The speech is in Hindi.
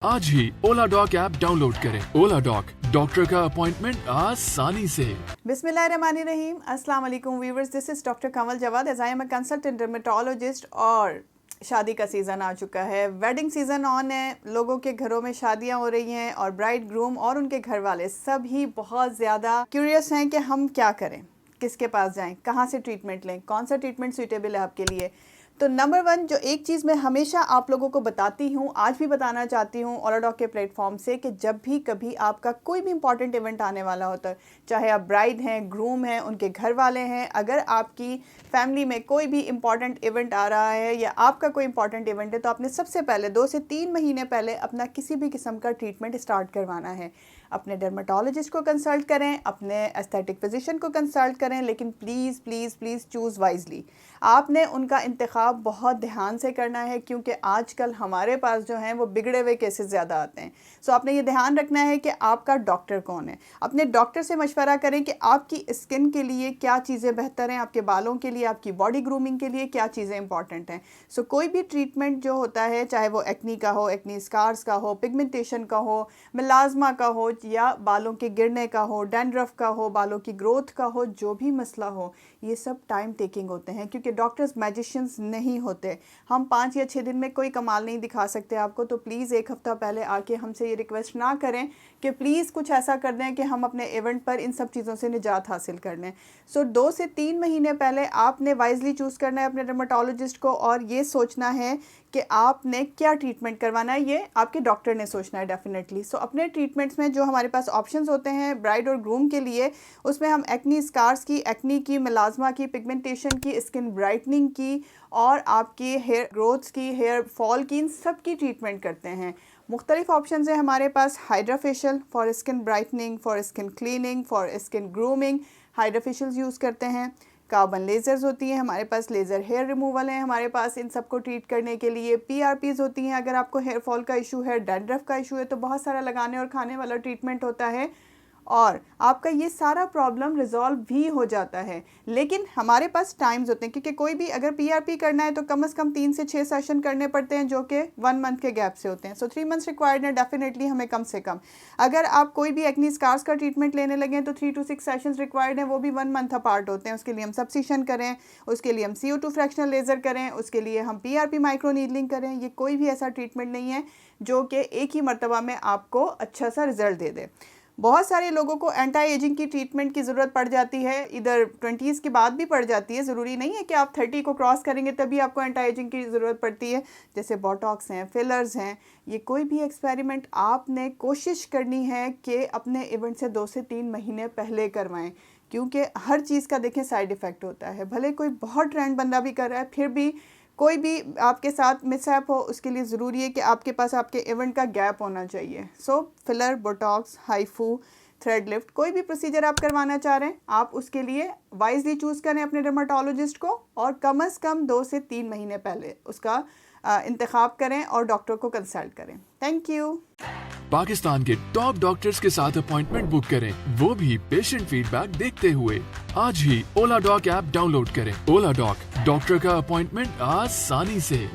आज ही ओला डॉक ऐप डाउनलोड करें। ओला डॉक, डॉक्टर का अपॉइंटमेंट आसानी से। बिस्मिल्लाहिर्रहमानिर्रहीम। अस्सलाम वालेकुम viewers, this is doctor Kanwal Jawad as I am a consultant dermatologist. और शादी का सीज़न आ चुका है, वेडिंग सीज़न ऑन है, लोगों के घरों में शादियां हो रही हैं और ब्राइड ग्रूम और उनके घर वाले सब ही बहुत ज़्यादा क्यूरियस हैं कि हम क्या करें, किसके पास जाएं, कहाँ से ट्रीटमेंट लें, कौन सा ट्रीटमेंट सूटेबल है आपके लिए। तो नंबर वन, जो एक चीज़ मैं हमेशा आप लोगों को बताती हूँ, आज भी बताना चाहती हूँ ओला डॉक के प्लेटफॉर्म से, कि जब भी कभी आपका कोई भी इंपॉर्टेंट इवेंट आने वाला होता है, चाहे आप ब्राइड हैं, ग्रूम हैं, उनके घर वाले हैं, अगर आपकी फैमिली में कोई भी इंपॉर्टेंट इवेंट आ रहा है या आपका कोई इंपॉर्टेंट इवेंट है, तो आपने सबसे पहले 2 से 3 महीने पहले अपना किसी भी किस्म का ट्रीटमेंट स्टार्ट करवाना है। अपने डर्मेटोलॉजिस्ट को कंसल्ट करें, अपने एस्थेटिक फिजिशियन को कंसल्ट करें, लेकिन please please please choose wisely. आपने उनका इंतखाब बहुत ध्यान से करना है, क्योंकि आजकल हमारे पास जो हैं वो बिगड़े हुए केसेस ज़्यादा आते हैं। सो आपने ये ध्यान रखना है कि आपका डॉक्टर कौन है। अपने डॉक्टर से मशवरा करें कि आपकी स्किन के लिए क्या चीज़ें बेहतर हैं, आपके बालों के लिए, आपकी बॉडी ग्रूमिंग के लिए क्या चीज़ें इंपॉर्टेंट हैं। सो कोई भी ट्रीटमेंट जो होता है, चाहे वो एक्नी का हो, एक्नी स्कार्स का हो, पिगमेंटेशन का हो, मिलाजमा का हो, या बालों के गिरने का हो, डैंड्रफ का हो, बालों की ग्रोथ का हो, जो भी मसला हो, ये सब टाइम टेकिंग होते हैं, क्योंकि डॉक्टर्स मैजिशियंस नहीं होते। हम 5 या 6 दिन में कोई कमाल नहीं दिखा सकते आपको। तो प्लीज़ 1 हफ़्ता पहले आके हमसे ये रिक्वेस्ट ना करें कि प्लीज़ कुछ ऐसा कर दें कि हम अपने इवेंट पर इन सब चीज़ों से निजात हासिल कर लें। सो 2 से 3 महीने पहले आपने वाइजली चूज़ करना है अपने डर्मेटोलॉजिस्ट को, और ये सोचना है कि आपने क्या ट्रीटमेंट करवाना है, ये आपके डॉक्टर ने सोचना है डेफिनेटली। सो अपने ट्रीटमेंट्स में जो हमारे पास ऑप्शंस होते हैं ब्राइड और ग्रूम के लिए, उसमें हम एक्नी स्कार्स की, एक्नी की, मिलाजमा की, पिगमेंटेशन की, स्किन ब्राइटनिंग की, और आपकी हेयर ग्रोथ की, हेयर फॉल की, इन सब की ट्रीटमेंट करते हैं। मुख्तलिफ ऑप्शन है हमारे पास। Hydra facial for skin brightening, for skin cleaning, for skin grooming, hydra facials use करते हैं। कार्बन लेज़र्स होती हैं हमारे पास, लेज़र हेयर रिमूवल है हमारे पास इन सबको ट्रीट करने के लिए। PRPs होती हैं अगर आपको हेयर फॉल का इशू है, डैंड्रफ का इशू है, तो बहुत सारा लगाने और खाने वाला ट्रीटमेंट होता है, और आपका ये सारा प्रॉब्लम रिजॉल्व भी हो जाता है। लेकिन हमारे पास टाइम्स होते हैं, क्योंकि कोई भी अगर PRP करना है तो कम से कम 3 से 6 सेशन करने पड़ते हैं, जो कि 1 मंथ के गैप से होते हैं। सो 3 मंथ्स रिक्वायर्ड है डेफिनेटली हमें कम से कम। अगर आप कोई भी एक्नी स्कार्स का ट्रीटमेंट लेने लगे तो 3 to 6 सेशंस रिक्वायर्ड हैं, वो भी 1 मंथ अपार्ट होते हैं। उसके लिए हम सब्सिशन करें, उसके लिए हम CO2 फ्रैक्शनल लेज़र करें, उसके लिए हम PRP माइक्रो नीडलिंग करें। ये कोई भी ऐसा ट्रीटमेंट नहीं है जो कि एक ही मरतबा में आपको अच्छा सा रिजल्ट दे दे। बहुत सारे लोगों को एंटी एजिंग की ट्रीटमेंट की ज़रूरत पड़ जाती है, इधर 20s के बाद भी पड़ जाती है। ज़रूरी नहीं है कि आप 30 को क्रॉस करेंगे तभी आपको एंटी एजिंग की ज़रूरत पड़ती है। जैसे बोटॉक्स हैं, फिलर्स हैं, ये कोई भी एक्सपेरिमेंट आपने कोशिश करनी है कि अपने इवेंट से 2 से 3 महीने पहले करवाएं, क्योंकि हर चीज़ का देखें साइड इफ़ेक्ट होता है। भले कोई बहुत ट्रेंड बंदा भी कर रहा है, फिर भी कोई भी आपके साथ मिसहैप हो, उसके लिए ज़रूरी है कि आपके पास आपके इवेंट का गैप होना चाहिए। So filler, botox, HIFU, thread lift, कोई भी प्रोसीजर आप करवाना चाह रहे हैं, आप उसके लिए वाइजली चूज़ करें अपने डर्मेटोलॉजिस्ट को, और कम से कम 2 से 3 महीने पहले उसका इंतखाब करें और डॉक्टर को कंसल्ट करें। Thank you. पाकिस्तान के टॉप डॉक्टर्स के साथ अपॉइंटमेंट बुक करें, वो भी पेशेंट फीडबैक देखते हुए। आज ही ओला डॉक ऐप डाउनलोड करें। ओला डॉक, डॉक्टर का अपॉइंटमेंट आसानी से।